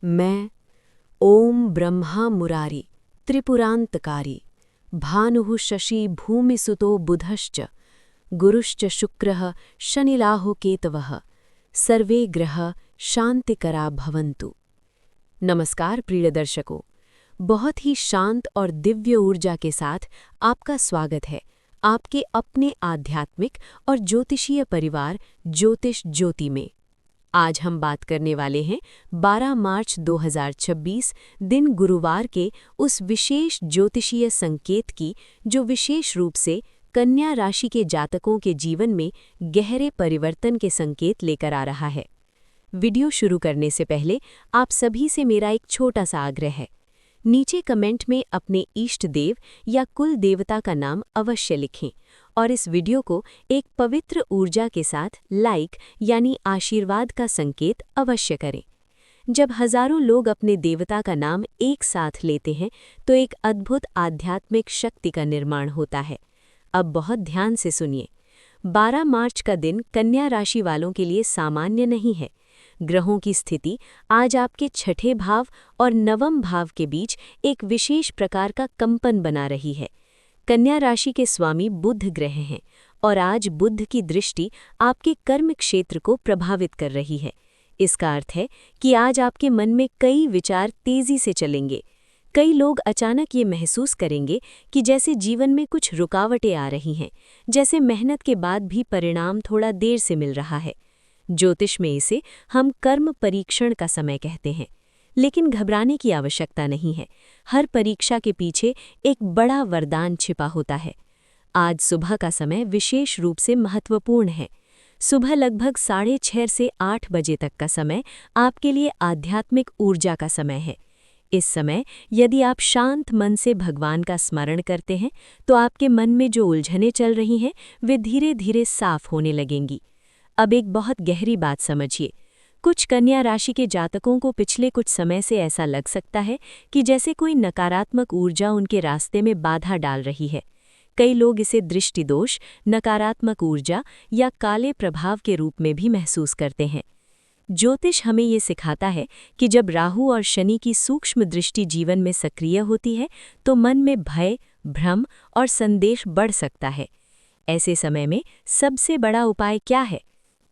मैं ओम ब्रह्मा मुरारी त्रिपुरांतकारी भानुः शशि भूमिसुतो बुधश्च गुरुश्च शुक्रः शनिराहु केतवः सर्वे ग्रह शांतिकरा भवन्तु। नमस्कार प्रिय दर्शकों, बहुत ही शांत और दिव्य ऊर्जा के साथ आपका स्वागत है आपके अपने आध्यात्मिक और ज्योतिषीय परिवार ज्योतिष ज्योति में। आज हम बात करने वाले हैं 12 मार्च 2026 दिन गुरुवार के उस विशेष ज्योतिषीय संकेत की जो विशेष रूप से कन्या राशि के जातकों के जीवन में गहरे परिवर्तन के संकेत लेकर आ रहा है। वीडियो शुरू करने से पहले आप सभी से मेरा एक छोटा सा आग्रह है, नीचे कमेंट में अपने इष्ट देव या कुल देवता का नाम अवश्य लिखें और इस वीडियो को एक पवित्र ऊर्जा के साथ लाइक यानी आशीर्वाद का संकेत अवश्य करें। जब हजारों लोग अपने देवता का नाम एक साथ लेते हैं तो एक अद्भुत आध्यात्मिक शक्ति का निर्माण होता है। अब बहुत ध्यान से सुनिए, 12 मार्च का दिन कन्या राशि वालों के लिए सामान्य नहीं है। ग्रहों की स्थिति आज आपके छठे भाव और नवम भाव के बीच एक विशेष प्रकार का कंपन बना रही है। कन्या राशि के स्वामी बुध ग्रह हैं और आज बुध की दृष्टि आपके कर्म क्षेत्र को प्रभावित कर रही है। इसका अर्थ है कि आज आपके मन में कई विचार तेजी से चलेंगे। कई लोग अचानक ये महसूस करेंगे कि जैसे जीवन में कुछ रुकावटें आ रही हैं, जैसे मेहनत के बाद भी परिणाम थोड़ा देर से मिल रहा है। ज्योतिष में इसे हम कर्म परीक्षण का समय कहते हैं, लेकिन घबराने की आवश्यकता नहीं है। हर परीक्षा के पीछे एक बड़ा वरदान छिपा होता है। आज सुबह का समय विशेष रूप से महत्वपूर्ण है। सुबह लगभग 6:30 से 8 बजे तक का समय आपके लिए आध्यात्मिक ऊर्जा का समय है। इस समय यदि आप शांत मन से भगवान का स्मरण करते हैं तो आपके मन में जो उलझनें चल रही हैं वे धीरे धीरे साफ होने लगेंगी। अब एक बहुत गहरी बात समझिए, कुछ कन्या राशि के जातकों को पिछले कुछ समय से ऐसा लग सकता है कि जैसे कोई नकारात्मक ऊर्जा उनके रास्ते में बाधा डाल रही है। कई लोग इसे दृष्टिदोष, नकारात्मक ऊर्जा या काले प्रभाव के रूप में भी महसूस करते हैं। ज्योतिष हमें ये सिखाता है कि जब राहु और शनि की सूक्ष्म दृष्टि जीवन में सक्रिय होती है तो मन में भय, भ्रम और संदेश बढ़ सकता है। ऐसे समय में सबसे बड़ा उपाय क्या है?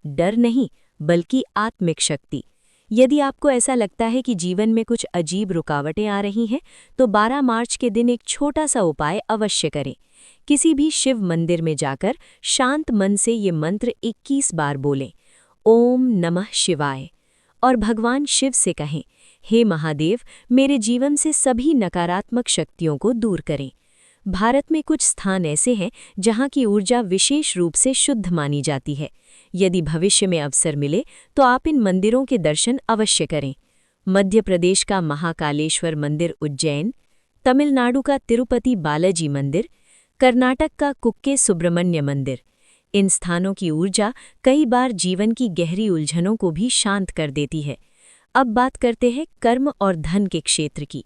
डर नहीं, बल्कि आत्मिक शक्ति। यदि आपको ऐसा लगता है कि जीवन में कुछ अजीब रुकावटें आ रही हैं, तो 12 मार्च के दिन एक छोटा सा उपाय अवश्य करें। किसी भी शिव मंदिर में जाकर शांत मन से ये मंत्र 21 बार बोलें, ओम नमः शिवाय, और भगवान शिव से कहें, हे महादेव, मेरे जीवन से सभी नकारात्मक शक्तियों को दूर करें। भारत में कुछ स्थान ऐसे हैं जहां की ऊर्जा विशेष रूप से शुद्ध मानी जाती है। यदि भविष्य में अवसर मिले तो आप इन मंदिरों के दर्शन अवश्य करें। मध्य प्रदेश का महाकालेश्वर मंदिर उज्जैन, तमिलनाडु का तिरुपति बालाजी मंदिर, कर्नाटक का कुक्के सुब्रमण्य मंदिर। इन स्थानों की ऊर्जा कई बार जीवन की गहरी उलझनों को भी शांत कर देती है। अब बात करते हैं कर्म और धन के क्षेत्र की।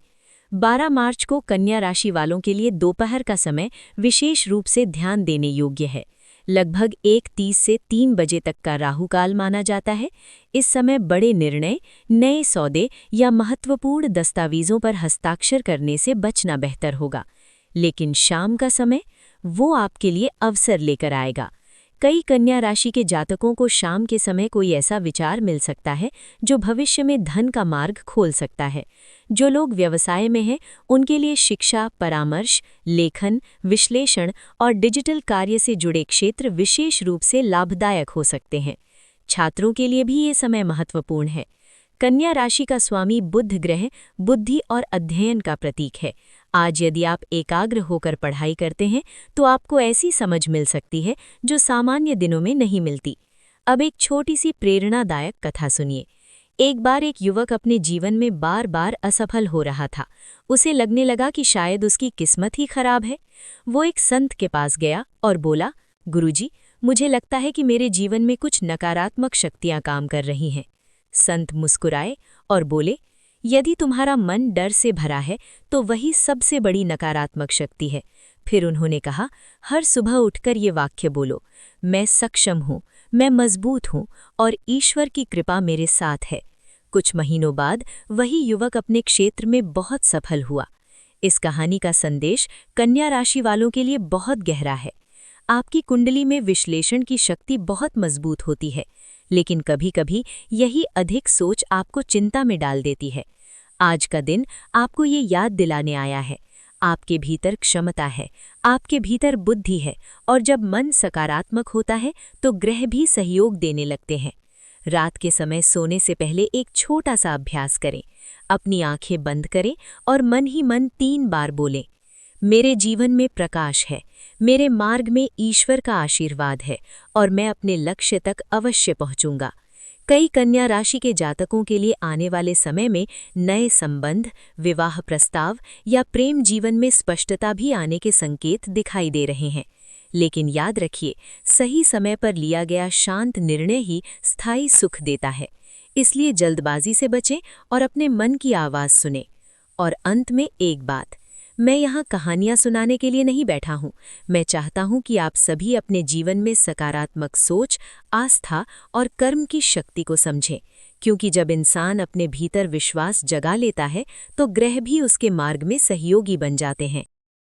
12 मार्च को कन्या राशि वालों के लिए दोपहर का समय विशेष रूप से ध्यान देने योग्य है। लगभग 1:30 से 3 बजे तक का राहुकाल माना जाता है। इस समय बड़े निर्णय, नए सौदे या महत्वपूर्ण दस्तावेजों पर हस्ताक्षर करने से बचना बेहतर होगा। लेकिन शाम का समय वो आपके लिए अवसर लेकर आएगा। कई कन्या राशि के जातकों को शाम के समय कोई ऐसा विचार मिल सकता है जो भविष्य में धन का मार्ग खोल सकता है। जो लोग व्यवसाय में हैं उनके लिए शिक्षा, परामर्श, लेखन, विश्लेषण और डिजिटल कार्य से जुड़े क्षेत्र विशेष रूप से लाभदायक हो सकते हैं। छात्रों के लिए भी ये समय महत्वपूर्ण है। कन्या राशि का स्वामी बुध ग्रह बुद्धि और अध्ययन का प्रतीक है। आज यदि आप एकाग्र होकर पढ़ाई करते हैं तो आपको ऐसी समझ मिल सकती है जो सामान्य दिनों में नहीं मिलती। अब एक छोटी सी प्रेरणादायक कथा सुनिए। एक बार एक युवक अपने जीवन में बार बार असफल हो रहा था। उसे लगने लगा कि शायद उसकी किस्मत ही खराब है। वो एक संत के पास गया और बोला, गुरुजी, मुझे लगता है कि मेरे जीवन में कुछ नकारात्मक शक्तियां काम कर रही हैं। संत मुस्कुराए और बोले, यदि तुम्हारा मन डर से भरा है तो वही सबसे बड़ी नकारात्मक शक्ति है। फिर उन्होंने कहा, हर सुबह उठकर ये वाक्य बोलो, मैं सक्षम हूँ, मैं मजबूत हूँ और ईश्वर की कृपा मेरे साथ है। कुछ महीनों बाद वही युवक अपने क्षेत्र में बहुत सफल हुआ। इस कहानी का संदेश कन्या राशि वालों के लिए बहुत गहरा है। आपकी कुंडली में विश्लेषण की शक्ति बहुत मजबूत होती है, लेकिन कभी-कभी यही अधिक सोच आपको चिंता में डाल देती है। आज का दिन आपको ये याद दिलाने आया है, आपके भीतर क्षमता है, आपके भीतर बुद्धि है, और जब मन सकारात्मक होता है तो ग्रह भी सहयोग देने लगते हैं। रात के समय सोने से पहले एक छोटा सा अभ्यास करें। अपनी आंखें बंद करें और मन ही मन 3 बार बोलें, मेरे जीवन में प्रकाश है, मेरे मार्ग में ईश्वर का आशीर्वाद है और मैं अपने लक्ष्य तक अवश्य पहुंचूंगा। कई कन्या राशि के जातकों के लिए आने वाले समय में नए संबंध, विवाह प्रस्ताव या प्रेम जीवन में स्पष्टता भी आने के संकेत दिखाई दे रहे हैं। लेकिन याद रखिए, सही समय पर लिया गया शांत निर्णय ही स्थायी सुख देता है। इसलिए जल्दबाजी से बचें और अपने मन की आवाज़ सुनें। और अंत में एक बात, मैं यहाँ कहानियाँ सुनाने के लिए नहीं बैठा हूँ। मैं चाहता हूँ कि आप सभी अपने जीवन में सकारात्मक सोच, आस्था और कर्म की शक्ति को समझें, क्योंकि जब इंसान अपने भीतर विश्वास जगा लेता है तो ग्रह भी उसके मार्ग में सहयोगी बन जाते हैं।